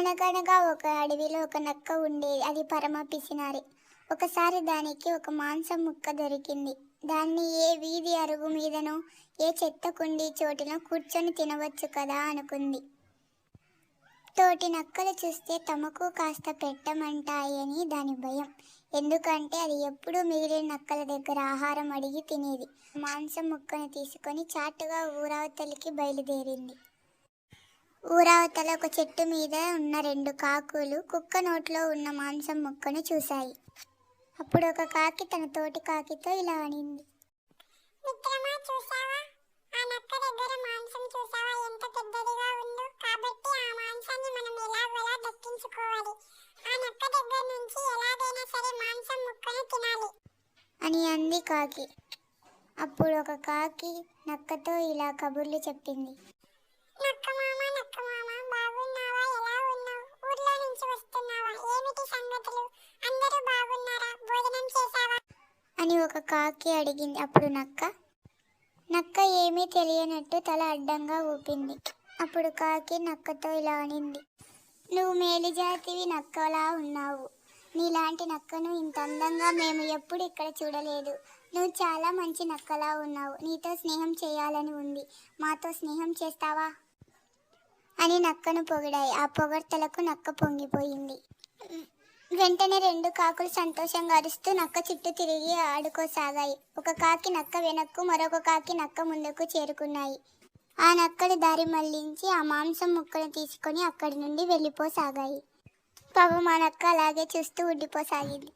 అనగనగా ఒక అడవిలో ఒక నక్క ఉండేది. అది పరమ పిసినారి. ఒకసారి దానికి ఒక మాంసం ముక్క దొరికింది. దాన్ని ఏ వీధి అరుగు మీదనో, ఏ చెత్త కుండీ చోటునో కూర్చొని తినవచ్చు కదా అనుకుంది. తోటి నక్కలు చూస్తే తమకు కాస్త పెట్టమంటాయని దాని భయం. ఎందుకంటే అది ఎప్పుడూ మిగిలిన నక్కల దగ్గర ఆహారం అడిగి తినేది. మాంసం ముక్కను తీసుకొని చాటుగా ఊరవతలికి బయలుదేరింది. ఊరవతల ఒక చెట్టు మీద ఉన్న 2 కాకులు కుక్క నోట్లో ఉన్న మాంసం ముక్కను చూశాయి. అప్పుడు ఒక కాకి తన తోటి కాకితో ఇలా అనింది. మిత్రమా, చూసావా? ఆ నక్క దగ్గర మాంసం చూసావా ఎంత పెద్దదిగా ఉందో? కాబట్టి ఆ మాంసాన్ని మనం ఎలాగోలా దక్కించుకోవాలి. ఆ నక్క దగ్గర నుంచి ఎలాగైనా సరే మాంసం ముక్కను తినాలి అని అంది కాకి. అప్పుడు ఒక కాకి నక్కతో ఇలా కబుర్లు చెప్పింది. నక్క మామ, బాగున్నావా? ఎలా ఉన్నావు? ఊర్లో నుంచి వస్తున్నావా? ఏమిటి సంగతులు? అందరూ బాగున్నారా? భోజనం చేశావా అని ఒక కాకి అడిగింది. అప్పుడు నక్క ఏమీ తెలియనట్టు తల అడ్డంగా ఊపింది. అప్పుడు కాకి నక్కతో ఇలా అనింది. నువ్వు మేలుజాతివి నక్కలా ఉన్నావు. నీలాంటి నక్కను ఇంత అందంగా మేము ఎప్పుడు ఇక్కడ చూడలేదు. నువ్వు చాలా మంచి నక్కలా ఉన్నావు. నీతో స్నేహం చేయాలని ఉంది. మాతో స్నేహం చేస్తావా అని నక్కను పొగిడాయి. ఆ పొగడ్తలకు నక్క పొంగిపోయింది. వెంటనే 2 కాకులు సంతోషంగా అరుస్తూ నక్క చుట్టూ తిరిగి ఆడుకోసాగాయి. ఒక కాకి నక్క వెనక్కు, మరొక కాకి నక్క ముందుకు చేరుకున్నాయి. ఆ నక్కలు దారి మళ్లించి ఆ మాంసం ముక్కను తీసుకొని అక్కడి నుండి వెళ్ళిపోసాగాయి. పాపం ఆ నక్క అలాగే చూస్తూ ఉండిపోసాగింది.